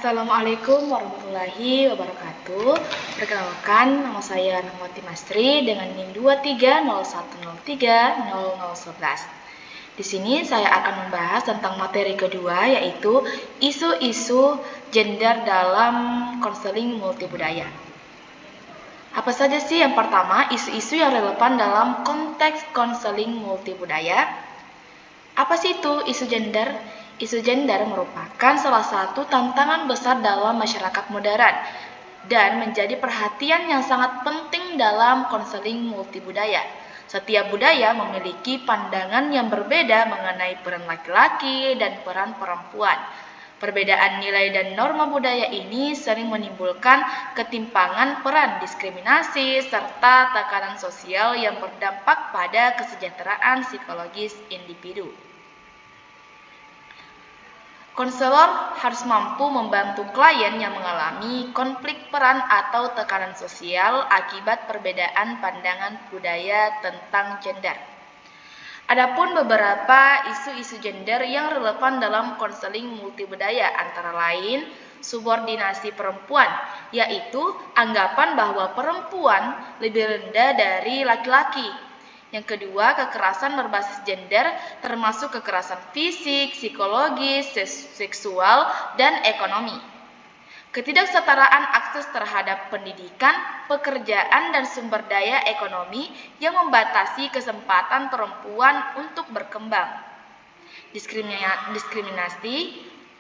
Assalamualaikum warahmatullahi wabarakatuh. Perkenalkan, nama saya Nahwati Masri dengan NIM 2301030011. Di sini saya akan membahas tentang materi kedua, yaitu isu-isu gender dalam konseling multibudaya. Apa saja sih yang pertama, isu-isu yang relevan dalam konteks konseling multibudaya? Apa sih itu isu gender? Isu gender merupakan salah satu tantangan besar dalam masyarakat modern dan menjadi perhatian yang sangat penting dalam konseling multibudaya. Setiap budaya memiliki pandangan yang berbeda mengenai peran laki-laki dan peran perempuan. Perbedaan nilai dan norma budaya ini sering menimbulkan ketimpangan peran, diskriminasi, serta tekanan sosial yang berdampak pada kesejahteraan psikologis individu. Konselor harus mampu membantu klien yang mengalami konflik peran atau tekanan sosial akibat perbedaan pandangan budaya tentang gender. Adapun beberapa isu-isu gender yang relevan dalam konseling multibudaya antara lain subordinasi perempuan, yaitu anggapan bahwa perempuan lebih rendah dari laki-laki. Yang kedua, kekerasan berbasis gender termasuk kekerasan fisik, psikologis, seksual, dan ekonomi. Ketidaksetaraan akses terhadap pendidikan, pekerjaan, dan sumber daya ekonomi yang membatasi kesempatan perempuan untuk berkembang. Diskriminasi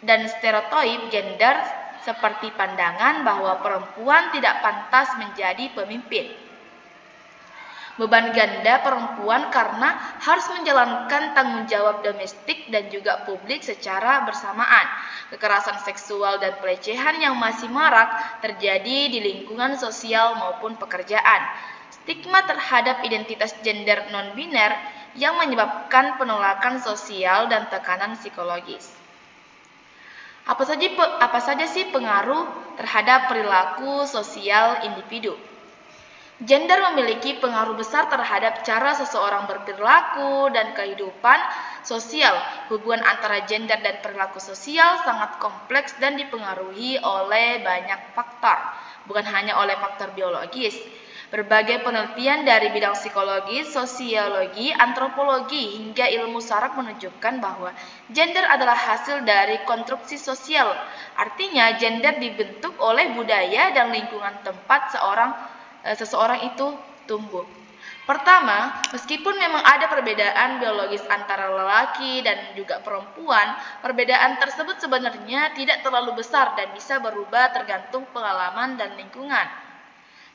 dan stereotip gender seperti pandangan bahwa perempuan tidak pantas menjadi pemimpin. Beban ganda perempuan karena harus menjalankan tanggung jawab domestik dan juga publik secara bersamaan. Kekerasan seksual dan pelecehan yang masih marak terjadi di lingkungan sosial maupun pekerjaan. Stigma terhadap identitas gender non-biner yang menyebabkan penolakan sosial dan tekanan psikologis. Apa saja sih pengaruh terhadap perilaku sosial individu? Gender memiliki pengaruh besar terhadap cara seseorang berperilaku dan kehidupan sosial. Hubungan antara gender dan perilaku sosial sangat kompleks dan dipengaruhi oleh banyak faktor, bukan hanya oleh faktor biologis. Berbagai penelitian dari bidang psikologi, sosiologi, antropologi, hingga ilmu saraf menunjukkan bahwa gender adalah hasil dari konstruksi sosial. Artinya, gender dibentuk oleh budaya dan lingkungan tempat seseorang itu tumbuh. Pertama, meskipun memang ada perbedaan biologis antara lelaki dan juga perempuan, perbedaan tersebut sebenarnya tidak terlalu besar dan bisa berubah tergantung pengalaman dan lingkungan.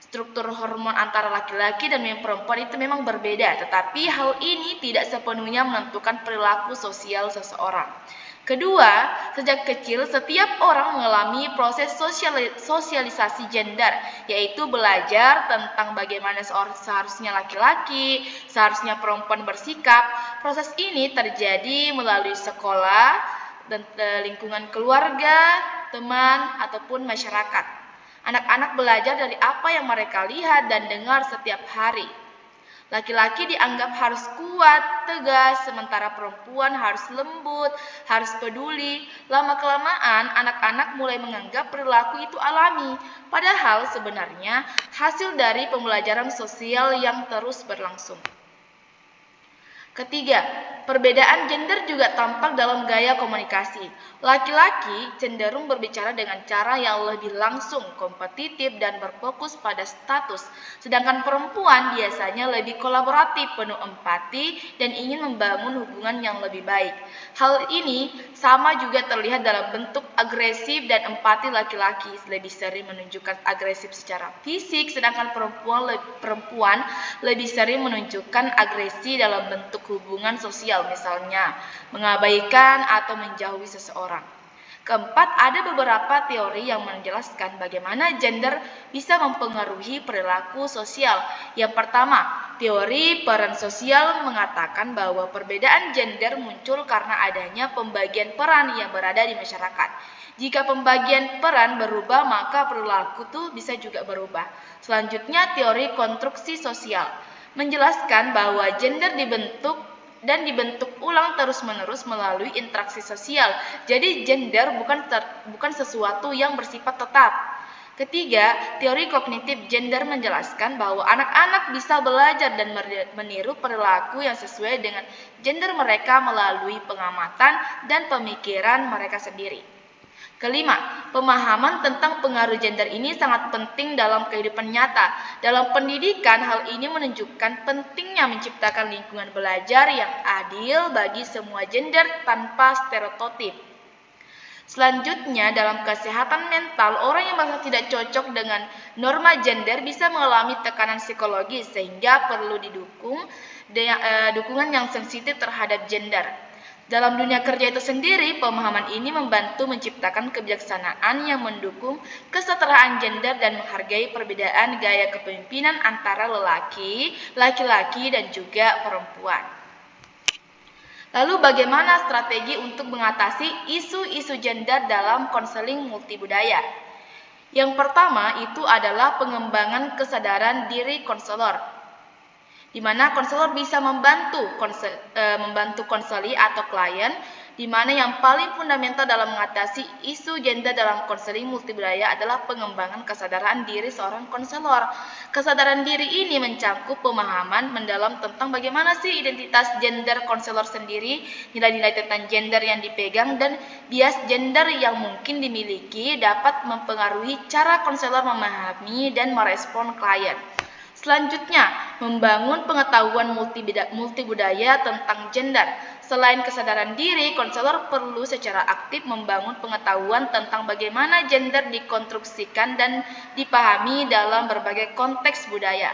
Struktur hormon antara laki-laki dan perempuan itu memang berbeda, tetapi hal ini tidak sepenuhnya menentukan perilaku sosial seseorang. Kedua, sejak kecil setiap orang mengalami proses sosialisasi gender, yaitu belajar tentang bagaimana seharusnya laki-laki, seharusnya perempuan bersikap. Proses ini terjadi melalui sekolah dan lingkungan keluarga, teman, ataupun masyarakat. Anak-anak belajar dari apa yang mereka lihat dan dengar setiap hari. Laki-laki dianggap harus kuat, tegas, sementara perempuan harus lembut, harus peduli. Lama-kelamaan, anak-anak mulai menganggap perilaku itu alami, padahal sebenarnya hasil dari pembelajaran sosial yang terus berlangsung. Ketiga, perbedaan gender juga tampak dalam gaya komunikasi. Laki-laki cenderung berbicara dengan cara yang lebih langsung, kompetitif, dan berfokus pada status. Sedangkan perempuan biasanya lebih kolaboratif, penuh empati, dan ingin membangun hubungan yang lebih baik. Hal ini sama juga terlihat dalam bentuk agresif dan empati. Laki-laki lebih sering menunjukkan agresif secara fisik, sedangkan perempuan lebih sering menunjukkan agresi dalam bentuk hubungan sosial, misalnya mengabaikan atau menjauhi seseorang. Keempat, ada beberapa teori yang menjelaskan bagaimana gender bisa mempengaruhi perilaku sosial. Yang pertama, teori peran sosial mengatakan bahwa perbedaan gender muncul karena adanya pembagian peran yang berada di masyarakat. Jika pembagian peran berubah, maka perilaku itu bisa juga berubah. Selanjutnya, teori konstruksi sosial menjelaskan bahwa gender dibentuk dan dibentuk ulang terus-menerus melalui interaksi sosial. Jadi gender bukan sesuatu yang bersifat tetap. Ketiga, teori kognitif gender menjelaskan bahwa anak-anak bisa belajar dan meniru perilaku yang sesuai dengan gender mereka melalui pengamatan dan pemikiran mereka sendiri. Kelima, pemahaman tentang pengaruh gender ini sangat penting dalam kehidupan nyata. Dalam pendidikan, hal ini menunjukkan pentingnya menciptakan lingkungan belajar yang adil bagi semua gender tanpa stereotip. Selanjutnya, dalam kesehatan mental, orang yang merasa tidak cocok dengan norma gender bisa mengalami tekanan psikologis sehingga perlu dukungan yang sensitif terhadap gender. Dalam dunia kerja itu sendiri, pemahaman ini membantu menciptakan kebijaksanaan yang mendukung kesetaraan gender dan menghargai perbedaan gaya kepemimpinan antara laki-laki, dan juga perempuan. Lalu bagaimana strategi untuk mengatasi isu-isu gender dalam konseling multibudaya? Yang pertama itu adalah pengembangan kesadaran diri konselor, di mana konselor bisa membantu konseli atau klien, di mana yang paling fundamental dalam mengatasi isu gender dalam konseling multibudaya adalah pengembangan kesadaran diri seorang konselor. Kesadaran diri ini mencakup pemahaman mendalam tentang bagaimana sih identitas gender konselor sendiri, nilai-nilai tentang gender yang dipegang, dan bias gender yang mungkin dimiliki dapat mempengaruhi cara konselor memahami dan merespon klien. Selanjutnya, membangun pengetahuan multibudaya tentang gender. Selain kesadaran diri, konselor perlu secara aktif membangun pengetahuan tentang bagaimana gender dikonstruksikan dan dipahami dalam berbagai konteks budaya.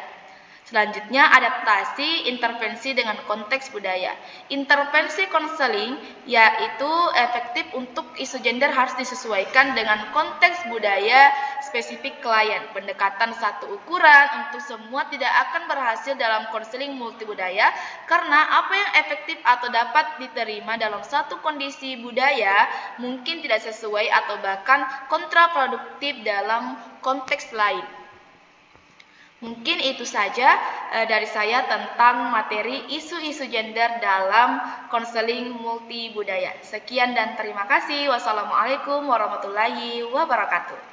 Selanjutnya, adaptasi intervensi dengan konteks budaya. Intervensi konseling yaitu efektif untuk isu gender harus disesuaikan dengan konteks budaya spesifik klien. Pendekatan satu ukuran untuk semua tidak akan berhasil dalam konseling multibudaya karena apa yang efektif atau dapat diterima dalam satu kondisi budaya mungkin tidak sesuai atau bahkan kontraproduktif dalam konteks lain. Mungkin itu saja dari saya tentang materi isu-isu gender dalam konseling multibudaya. Sekian dan terima kasih. Wassalamualaikum warahmatullahi wabarakatuh.